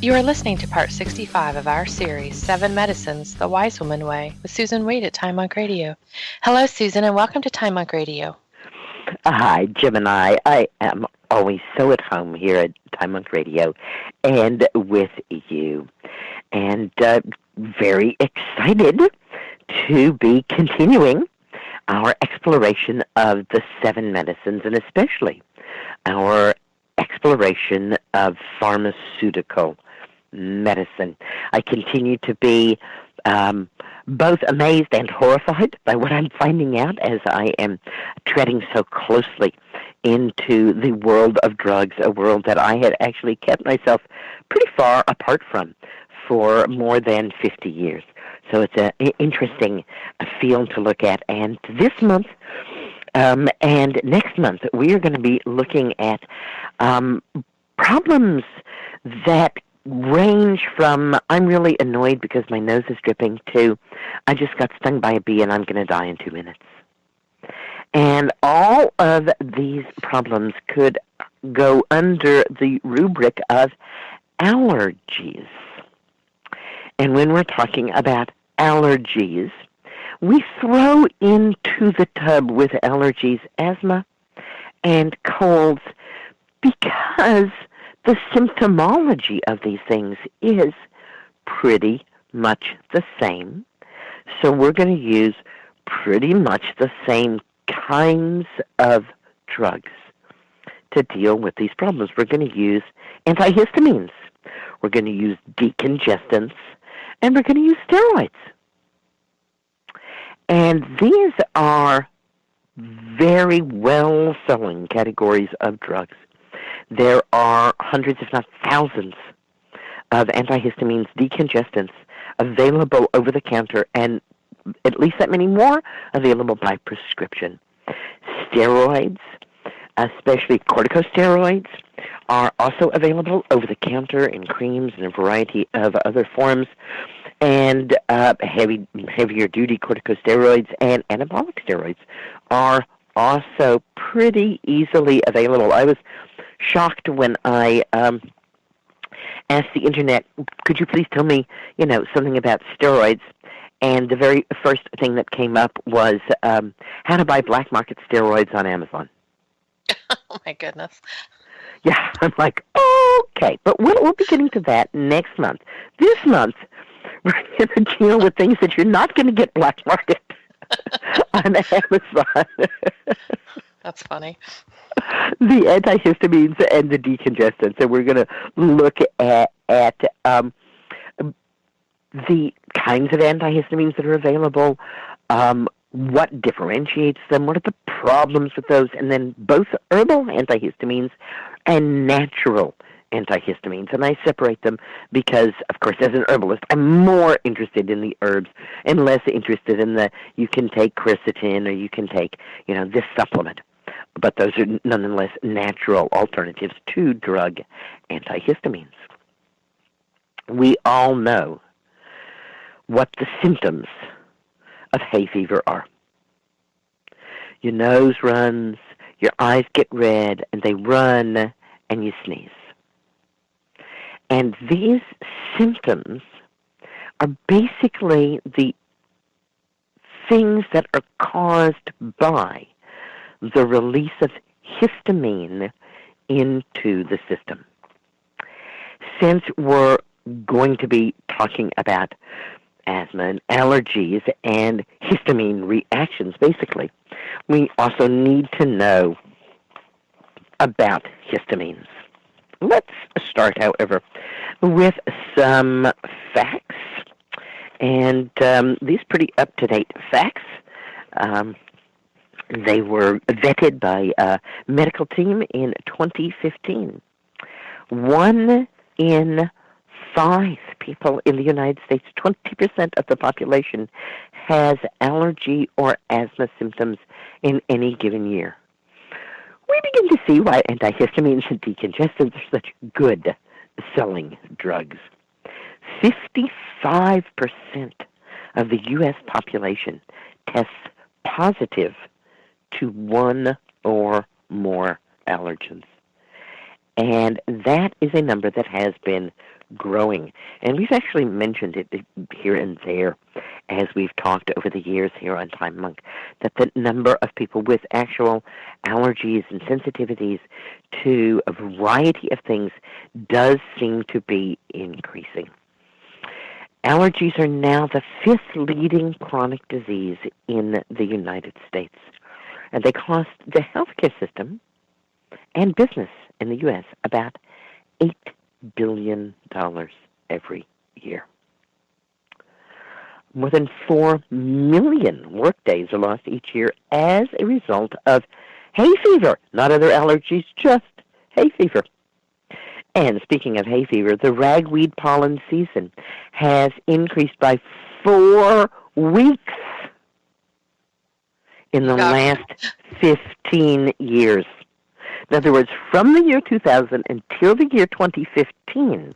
You are listening to part 65 of our series, 7 Medicines, The Wise Woman Way, with Susan Wade at Time Monk Radio. Hello, Susan, and welcome to Time Monk Radio. Hi, Jim and I am always so at home here at Time Monk Radio and with you. And very excited to be continuing our exploration of the 7 medicines, and especially our exploration of pharmaceutical medicine. I continue to be both amazed and horrified by what I'm finding out as I am treading so closely into the world of drugs, a world that I had actually kept myself pretty far apart from for more than 50 years. So it's an interesting field to look at. And this month and next month, we are going to be looking at problems that range from I'm really annoyed because my nose is dripping to I just got stung by a bee and I'm going to die in 2 minutes. And all of these problems could go under the rubric of allergies. And when we're talking about allergies, we throw into the tub with allergies asthma and colds because the symptomology of these things is pretty much the same. So we're going to use pretty much the same kinds of drugs to deal with these problems. We're going to use antihistamines. We're going to use decongestants. And we're going to use steroids. And these are very well-selling categories of drugs. There are hundreds, if not thousands, of antihistamines, decongestants available over the counter, and at least that many more available by prescription. Steroids, especially corticosteroids, are also available over the counter in creams and a variety of other forms. And heavier duty corticosteroids and anabolic steroids are also pretty easily available. I was shocked when I asked the internet, could you please tell me, something about steroids? And the very first thing that came up was how to buy black market steroids on Amazon. Oh, my goodness. Yeah, I'm like, okay. But we'll be getting to that next month. This month, we're going to deal with things that you're not going to get black market on Amazon. That's funny. The antihistamines and the decongestants. And we're going to look at the kinds of antihistamines that are available, what differentiates them, what are the problems with those, and then both herbal antihistamines and natural antihistamines. And I separate them because, of course, as an herbalist, I'm more interested in the herbs and less interested in the, you can take quercetin or you can take, this supplement. But those are nonetheless natural alternatives to drug antihistamines. We all know what the symptoms of hay fever are. Your nose runs, your eyes get red, and they run, and you sneeze. And these symptoms are basically the things that are caused by the release of histamine into the system. Since we're going to be talking about asthma and allergies and histamine reactions, basically, we also need to know about histamines. Let's start, however, with some facts, and these pretty up-to-date facts. They were vetted by a medical team in 2015. 1 in 5 people in the United States, 20% of the population, has allergy or asthma symptoms in any given year. We begin to see why antihistamines and decongestants are such good selling drugs. 55% of the U.S. population tests positive to 1 or more allergens. And that is a number that has been growing. And we've actually mentioned it here and there as we've talked over the years here on Time Monk, that the number of people with actual allergies and sensitivities to a variety of things does seem to be increasing. Allergies are now the 5th leading chronic disease in the United States, and they cost the healthcare system and business in the U.S. about $8 billion every year. More than 4 million workdays are lost each year as a result of hay fever, not other allergies, just hay fever. And speaking of hay fever, the ragweed pollen season has increased by 4 weeks in the last 15 years. In other words, from the year 2000 until the year 2015,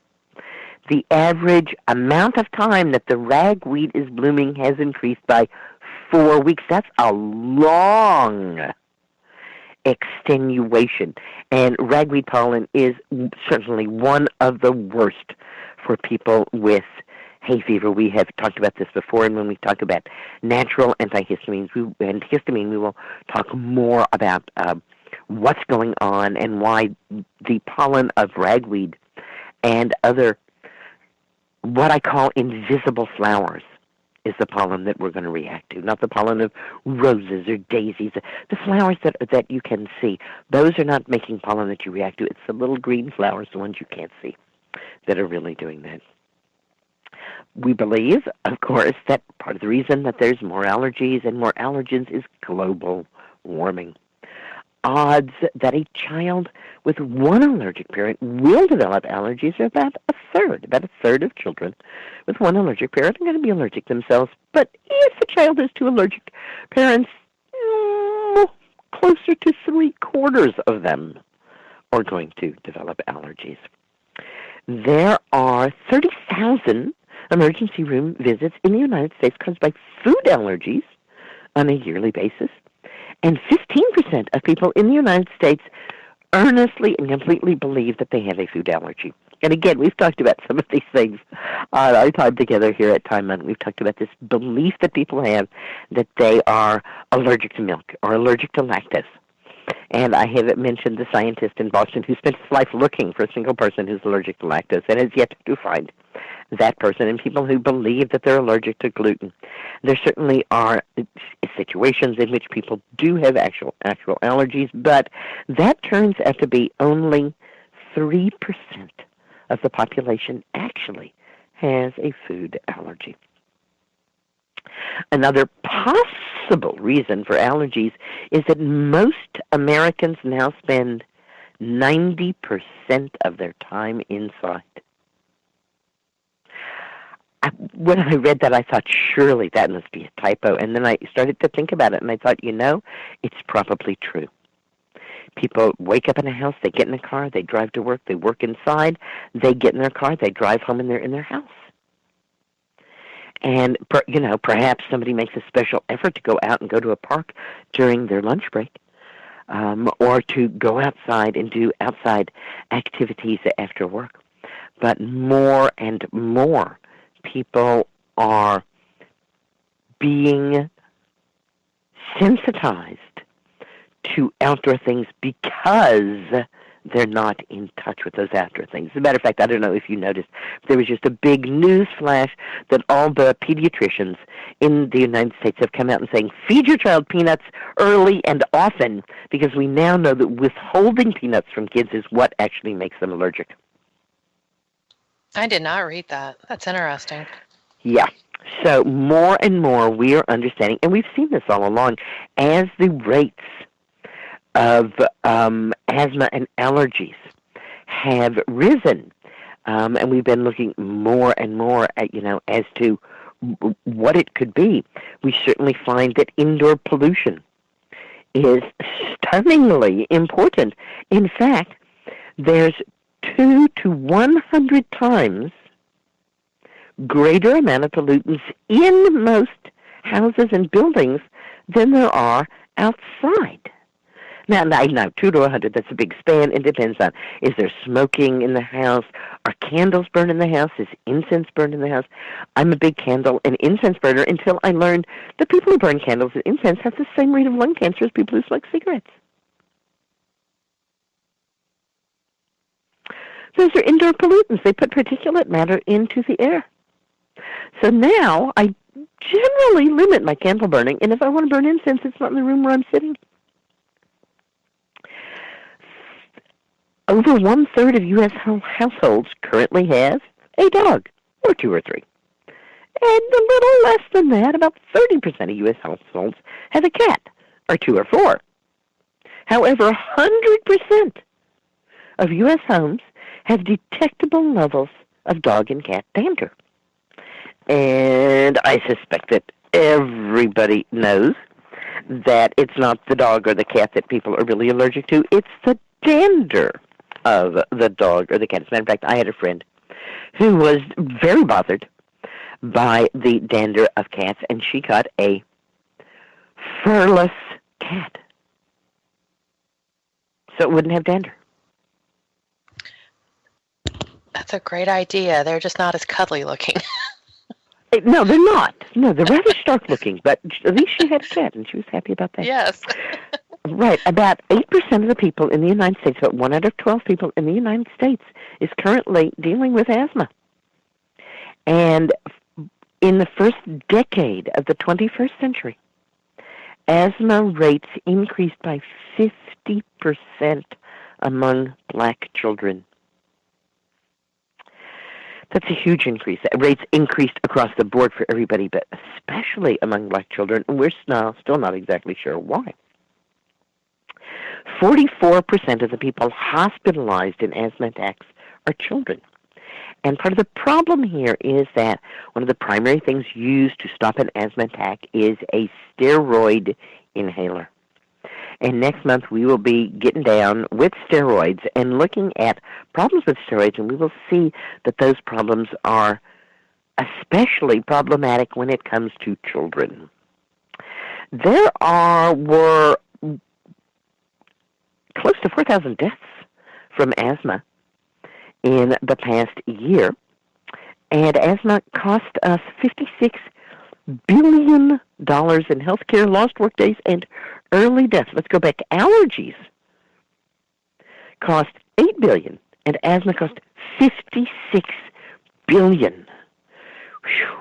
the average amount of time that the ragweed is blooming has increased by 4 weeks. That's a long extenuation. And ragweed pollen is certainly one of the worst for people with hay fever. We have talked about this before, and when we talk about natural antihistamines and histamine, we will talk more about what's going on and why the pollen of ragweed and other what I call invisible flowers is the pollen that we're going to react to, not the pollen of roses or daisies. The flowers that you can see, those are not making pollen that you react to. It's the little green flowers, the ones you can't see, that are really doing that. We believe, of course, that part of the reason that there's more allergies and more allergens is global warming. Odds that a child with one allergic parent will develop allergies are about a third. About a third of children with one allergic parent are going to be allergic themselves. But if the child has 2 allergic parents, closer to 3/4 of them are going to develop allergies. There are 30,000 emergency room visits in the United States caused by food allergies on a yearly basis. And 15% of people in the United States earnestly and completely believe that they have a food allergy. And again, we've talked about some of these things on our time together here at Time Monk. We've talked about this belief that people have that they are allergic to milk or allergic to lactose. And I have mentioned the scientist in Boston who spent his life looking for a single person who's allergic to lactose and has yet to find that person, and people who believe that they're allergic to gluten. There certainly are situations in which people do have actual allergies, but that turns out to be only 3% of the population actually has a food allergy. Another possible reason for allergies is that most Americans now spend 90% of their time inside. When I read that, I thought, surely that must be a typo. And then I started to think about it, and I thought, it's probably true. People wake up in a house, they get in a car, they drive to work, they work inside, they get in their car, they drive home, and they're in their house. And, perhaps somebody makes a special effort to go out and go to a park during their lunch break, or to go outside and do outside activities after work. But more and more people are being sensitized to outdoor things because they're not in touch with those outdoor things. As a matter of fact, I don't know if you noticed, there was just a big news flash that all the pediatricians in the United States have come out and saying, feed your child peanuts early and often, because we now know that withholding peanuts from kids is what actually makes them allergic. I did not read that. That's interesting. Yeah. So more and more we are understanding, and we've seen this all along, as the rates of asthma and allergies have risen, and we've been looking more and more at, as to what it could be. We certainly find that indoor pollution is stunningly important. In fact, there's 2 to 100 times greater amount of pollutants in most houses and buildings than there are outside. Now, 2 to 100, that's a big span. It depends on, is there smoking in the house? Are candles burned in the house? Is incense burned in the house? I'm a big candle and incense burner until I learned that people who burn candles and incense have the same rate of lung cancer as people who smoke cigarettes. Those are indoor pollutants. They put particulate matter into the air. So now I generally limit my candle burning, and if I want to burn incense, it's not in the room where I'm sitting. Over 1/3 of U.S. households currently have a dog, or 2 or 3. And a little less than that, about 30% of U.S. households have a cat, or 2 or 4. However, 100% of U.S. homes have detectable levels of dog and cat dander. And I suspect that everybody knows that it's not the dog or the cat that people are really allergic to. It's the dander of the dog or the cat. As a matter of fact, I had a friend who was very bothered by the dander of cats, and she got a furless cat so it wouldn't have dander. That's a great idea. They're just not as cuddly looking. No, they're not. No, they're rather stark looking, but at least she had a cat, and she was happy about that. Yes. Right. About 8% of the people in the United States, about 1 out of 12 people in the United States, is currently dealing with asthma. And in the first decade of the 21st century, asthma rates increased by 50% among black children. That's a huge increase. Rates increased across the board for everybody, but especially among black children. We're still not exactly sure why. 44% of the people hospitalized in asthma attacks are children. And part of the problem here is that one of the primary things used to stop an asthma attack is a steroid inhaler. And next month we will be getting down with steroids and looking at problems with steroids, and we will see that those problems are especially problematic when it comes to children. There were close to 4,000 deaths from asthma in the past year, and asthma cost us $56 billion in healthcare, lost workdays, and early deaths. Let's go back. Allergies cost $8 billion, and asthma cost $56 billion. Whew.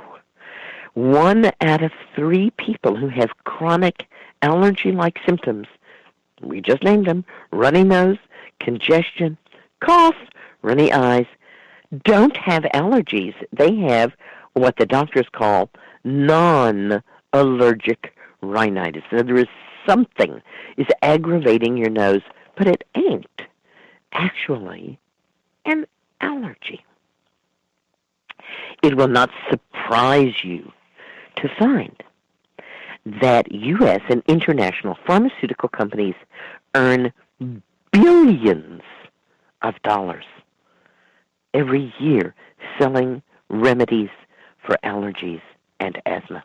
1 out of 3 people who have chronic allergy-like symptoms, we just named them, runny nose, congestion, cough, runny eyes, don't have allergies. They have what the doctors call non-allergic rhinitis. So there is something is aggravating your nose, but it ain't actually an allergy. It will not surprise you to find that U.S. and international pharmaceutical companies earn billions of dollars every year selling remedies for allergies and asthma.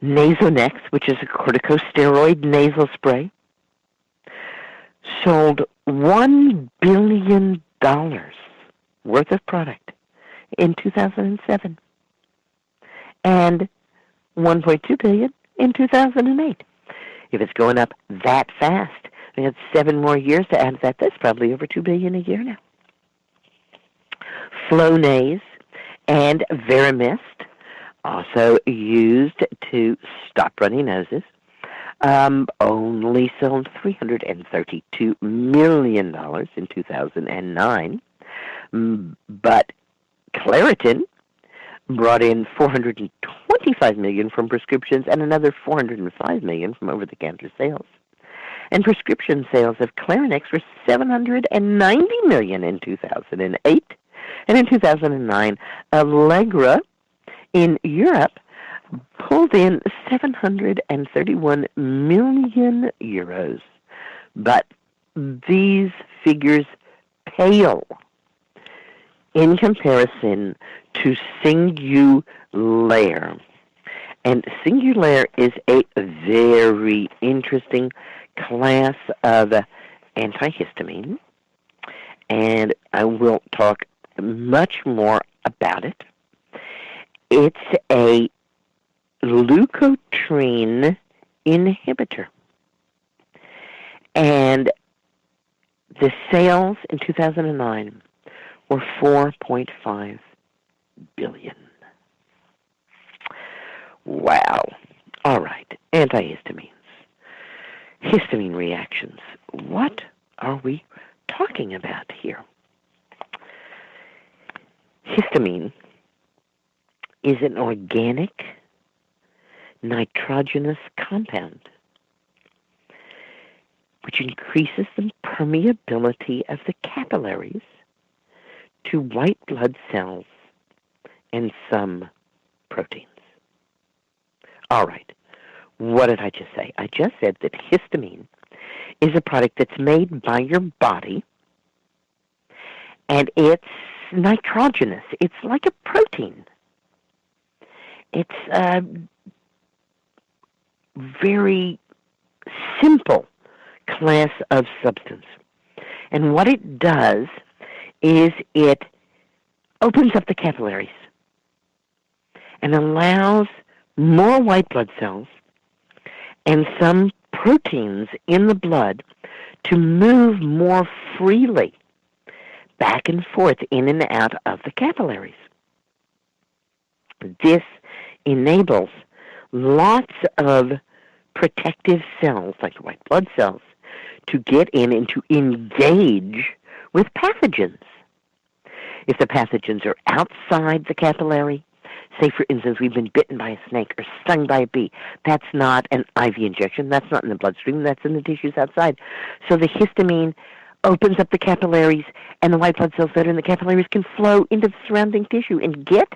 Nasonex, which is a corticosteroid nasal spray, sold $1 billion worth of product in 2007 and $1.2 billion in 2008. If it's going up that fast, we had 7 more years to add that. That's probably over $2 billion a year now. Flonase and Veramist, also used to stop runny noses, only sold $332 million in 2009. But Claritin brought in $425 million from prescriptions and another $405 million from over-the-counter sales. And prescription sales of Clarinex were $790 million in 2008. And in 2009, Allegra in Europe pulled in 731 million euros. But these figures pale in comparison to Singulair. And Singulair is a very interesting class of antihistamine, and I will talk much more about it. It's a leukotriene inhibitor. And the sales in 2009 were $4.5 billion. Wow. All right. Antihistamines. Histamine reactions. What are we talking about here? Histamine is an organic nitrogenous compound which increases the permeability of the capillaries to white blood cells and some proteins. All right. What did I just say? I just said that histamine is a product that's made by your body, and it's nitrogenous. It's like a protein. It's a very simple class of substance. And what it does is it opens up the capillaries and allows more white blood cells and some proteins in the blood to move more freely back and forth in and out of the capillaries. This enables lots of protective cells, like white blood cells, to get in and to engage with pathogens. If the pathogens are outside the capillary, say, for instance, we've been bitten by a snake or stung by a bee, that's not an IV injection. That's not in the bloodstream. That's in the tissues outside. So the histamine opens up the capillaries, and the white blood cells that are in the capillaries can flow into the surrounding tissue and get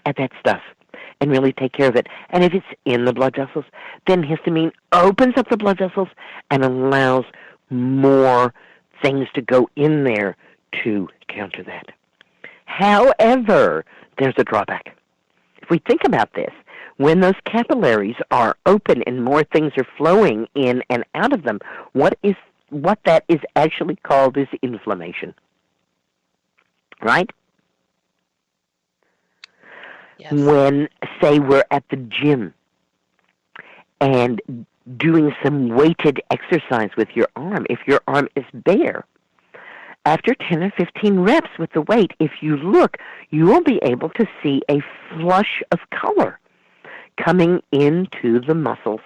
at that stuff and really take care of it. And if it's in the blood vessels, then histamine opens up the blood vessels and allows more things to go in there to counter that. However, there's a drawback. If we think about this, when those capillaries are open and more things are flowing in and out of them, what that is actually called is inflammation. Right? Yes. When, say, we're at the gym and doing some weighted exercise with your arm, if your arm is bare, after 10 or 15 reps with the weight, if you look, you will be able to see a flush of color coming into the muscles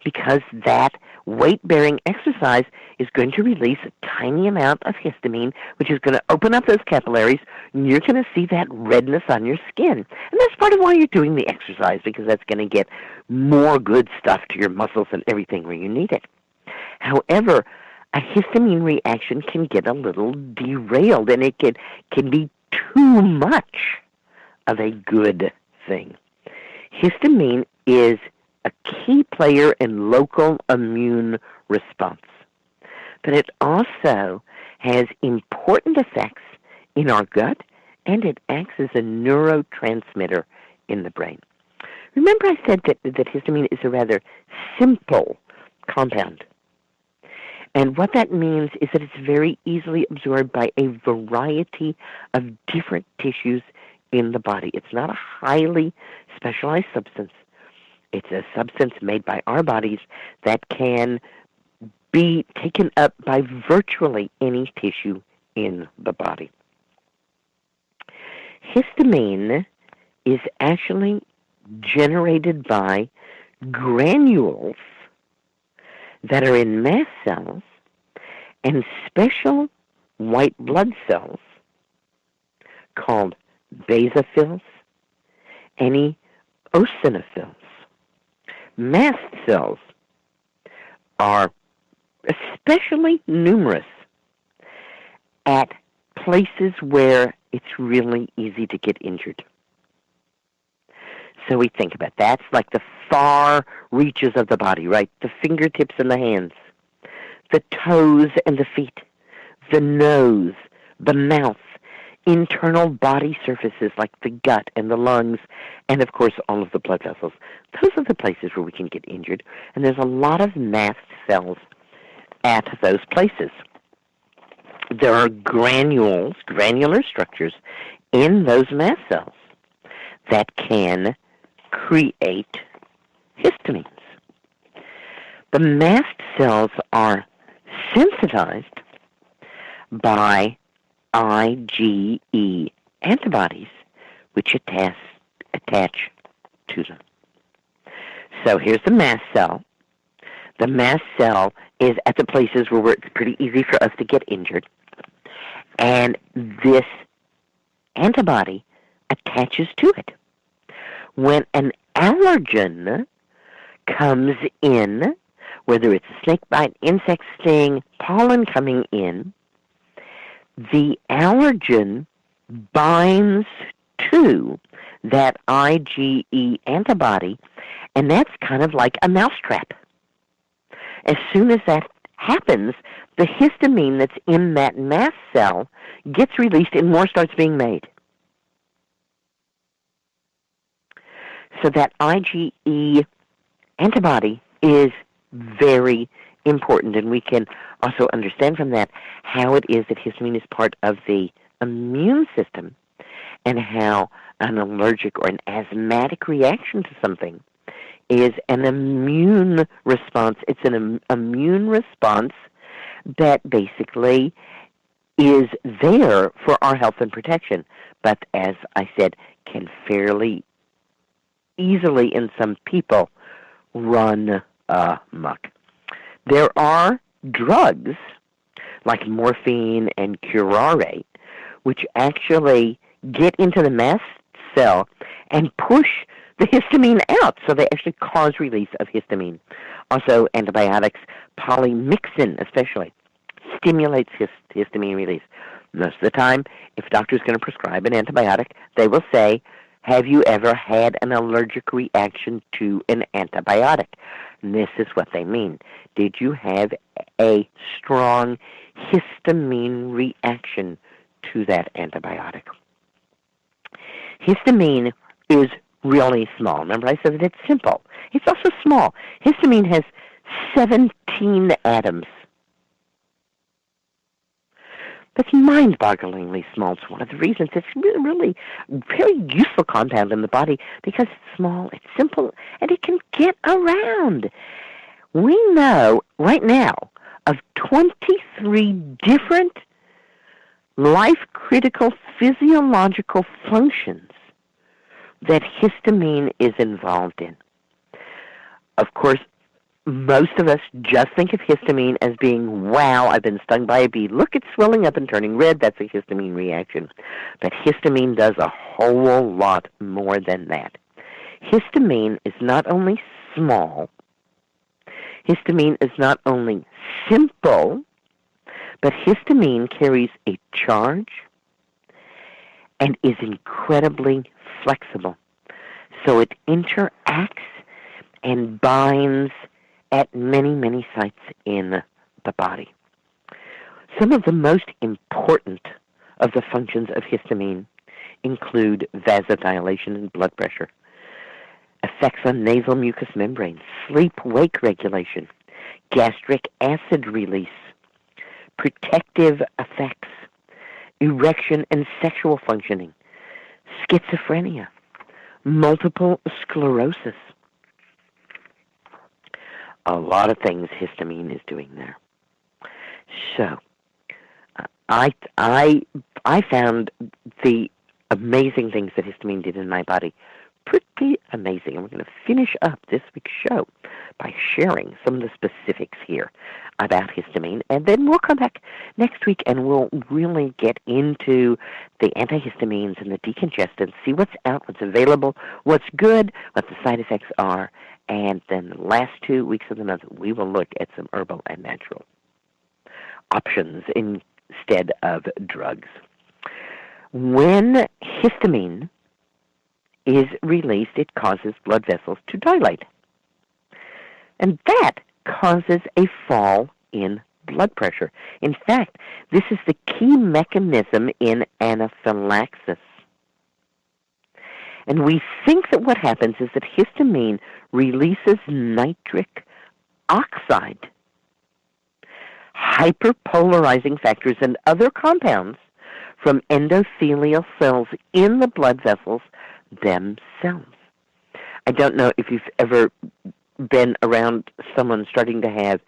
because that weight-bearing exercise is going to release a tiny amount of histamine, which is going to open up those capillaries, and you're going to see that redness on your skin. And that's part of why you're doing the exercise, because that's going to get more good stuff to your muscles and everything where you need it. However, a histamine reaction can get a little derailed, and it can be too much of a good thing. Histamine is a key player in local immune response, but it also has important effects in our gut, and it acts as a neurotransmitter in the brain. Remember I said that histamine is a rather simple compound. And what that means is that it's very easily absorbed by a variety of different tissues in the body. It's not a highly specialized substance. It's a substance made by our bodies that can be taken up by virtually any tissue in the body. Histamine is actually generated by granules that are in mast cells and special white blood cells called basophils and eosinophils. Mast cells are especially numerous at places where it's really easy to get injured. So we think about that. That's like the far reaches of the body, right? The fingertips and the hands, the toes and the feet, the nose, the mouth. internal body surfaces like the gut and the lungs and, of course, all of the blood vessels. Those are the places where we can get injured, and there's a lot of mast cells at those places. There are granular structures in those mast cells that can create histamines. The mast cells are sensitized by IgE antibodies, which attach to them. So here's the mast cell. The mast cell is at the places where it's pretty easy for us to get injured. And this antibody attaches to it. When an allergen comes in, whether it's a snake bite, insect sting, pollen coming in, the allergen binds to that IgE antibody, and that's kind of like a mousetrap. As soon as that happens, the histamine that's in that mast cell gets released and more starts being made. So that IgE antibody is very important, and we can also understand from that how it is that histamine is part of the immune system and how an allergic or an asthmatic reaction to something is an immune response. It's an immune response that basically is there for our health and protection, but as I said, can fairly easily in some people run amok. There are drugs like morphine and curare which actually get into the mast cell and push the histamine out, so they actually cause release of histamine. Also, antibiotics, polymyxin especially, stimulates histamine release. Most of the time, if a doctor is going to prescribe an antibiotic, they will say, have you ever had an allergic reaction to an antibiotic? And this is what they mean. Did you have a strong histamine reaction to that antibiotic? Histamine is really small. Remember I said that it's simple. It's also small. Histamine has 17 atoms. That's mind-bogglingly small. It's one of the reasons it's really very useful compound in the body because it's small, it's simple, and it can get around. We know right now of 23 different life-critical physiological functions that histamine is involved in. Of course, most of us just think of histamine as being, wow, I've been stung by a bee. Look, it's swelling up and turning red. That's a histamine reaction. But histamine does a whole lot more than that. Histamine is not only small, histamine is not only simple, but histamine carries a charge and is incredibly flexible. So it interacts and binds at many, many sites in the body. Some of the most important of the functions of histamine include vasodilation and blood pressure, effects on nasal mucous membrane, sleep-wake regulation, gastric acid release, protective effects, erection and sexual functioning, schizophrenia, multiple sclerosis. A lot of things histamine is doing there. So, I found the amazing things that histamine did in my body pretty amazing. And we're going to finish up this week's show by sharing some of the specifics here about histamine. And then we'll come back next week and we'll really get into the antihistamines and the decongestants, see what's out, what's available, what's good, what the side effects are. And then the last 2 weeks of the month, we will look at some herbal and natural options instead of drugs. When histamine is released, it causes blood vessels to dilate. And that causes a fall in blood pressure. In fact, this is the key mechanism in anaphylaxis. And we think that what happens is that histamine releases nitric oxide, hyperpolarizing factors, and other compounds from endothelial cells in the blood vessels themselves. I don't know if you've ever been around someone starting to have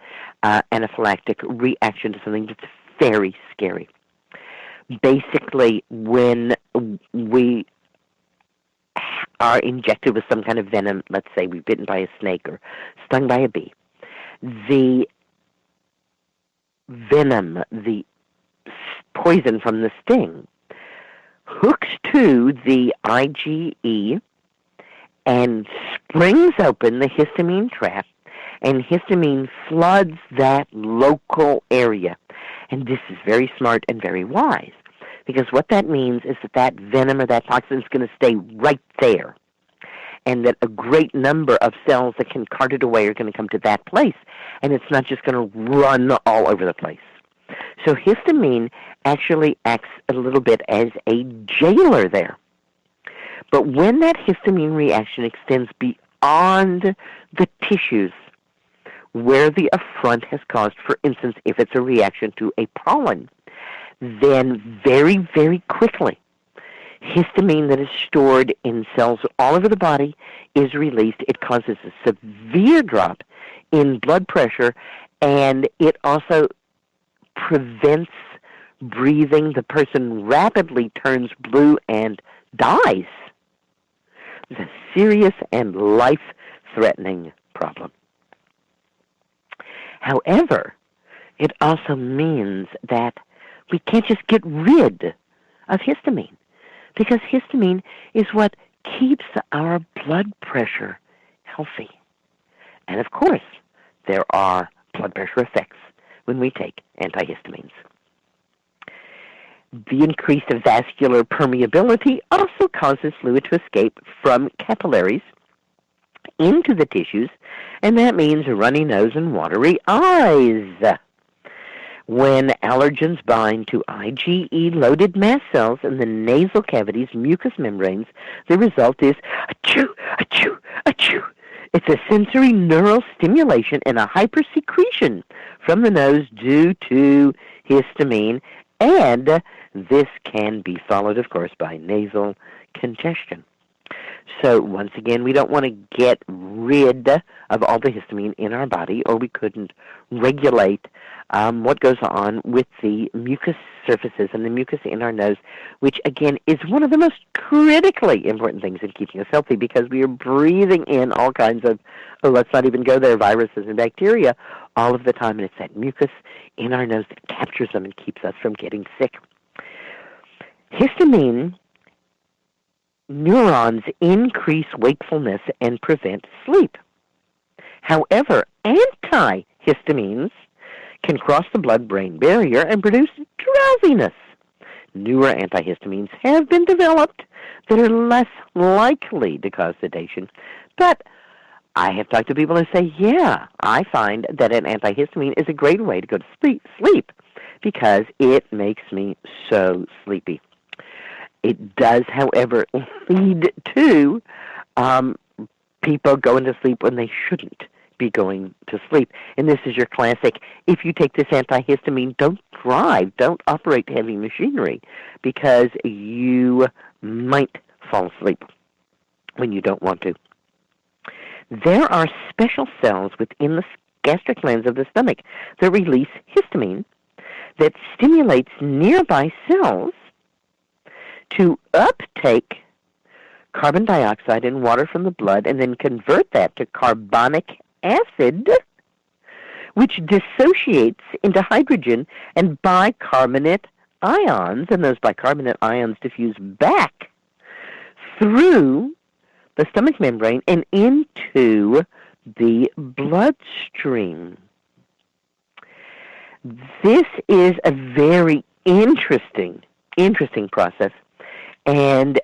anaphylactic reaction to something that's very scary. Basically, when we are injected with some kind of venom, let's say we're bitten by a snake or stung by a bee, the venom, the poison from the sting, hooks to the IgE and springs open the histamine trap, and histamine floods that local area. And this is very smart and very wise, because what that means is that that venom or that toxin is going to stay right there, and that a great number of cells that can cart it away are going to come to that place, and it's not just going to run all over the place. So histamine actually acts a little bit as a jailer there. But when that histamine reaction extends beyond the tissues where the affront has caused, for instance, if it's a reaction to a pollen, then very, very quickly, histamine that is stored in cells all over the body is released. It causes a severe drop in blood pressure, and it also prevents breathing. The person rapidly turns blue and dies. It's a serious and life-threatening problem. However, it also means that we can't just get rid of histamine, because histamine is what keeps our blood pressure healthy. And of course, there are blood pressure effects when we take antihistamines. The increased vascular permeability also causes fluid to escape from capillaries into the tissues, and that means a runny nose and watery eyes. When allergens bind to IgE-loaded mast cells in the nasal cavity's mucous membranes, the result is achoo, achoo, achoo. It's a sensory neural stimulation and a hypersecretion from the nose due to histamine, and this can be followed, of course, by nasal congestion. So once again, we don't want to get rid of all the histamine in our body, or we couldn't regulate what goes on with the mucous surfaces and the mucus in our nose, which again is one of the most critically important things in keeping us healthy, because we are breathing in all kinds of, let's not even go there, viruses and bacteria all of the time, and it's that mucus in our nose that captures them and keeps us from getting sick. Histamine neurons increase wakefulness and prevent sleep. However, antihistamines can cross the blood-brain barrier and produce drowsiness. Newer antihistamines have been developed that are less likely to cause sedation, but I have talked to people who say, yeah, I find that an antihistamine is a great way to go to sleep because it makes me so sleepy. It does, however, lead to people going to sleep when they shouldn't be going to sleep. And this is your classic, if you take this antihistamine, don't drive, don't operate heavy machinery, because you might fall asleep when you don't want to. There are special cells within the gastric glands of the stomach that release histamine that stimulates nearby cells to uptake carbon dioxide and water from the blood and then convert that to carbonic acid, which dissociates into hydrogen and bicarbonate ions, and those bicarbonate ions diffuse back through the stomach membrane and into the bloodstream. This is a very interesting process, and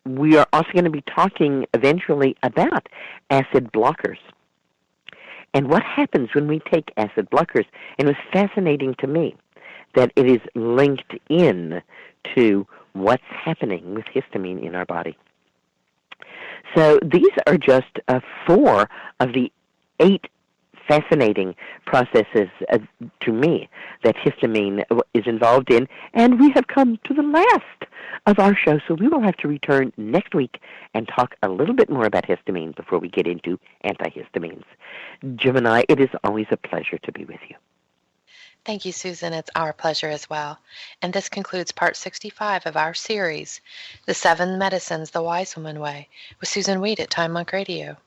we are also going to be talking eventually about acid blockers. and what happens when we take acid blockers. And it was fascinating to me that it is linked in to what's happening with histamine in our body. So these are just 4 of the 8 fascinating processes to me that histamine is involved in, and we have come to the last of our show, so we will have to return next week and talk a little bit more about histamine before we get into antihistamines. Jim and I, it is always a pleasure to be with you. Thank you, Susan. It's our pleasure as well. And this concludes part 65 of our series, The 7 Medicines the Wise Woman Way, with Susan Weed at Time Monk Radio.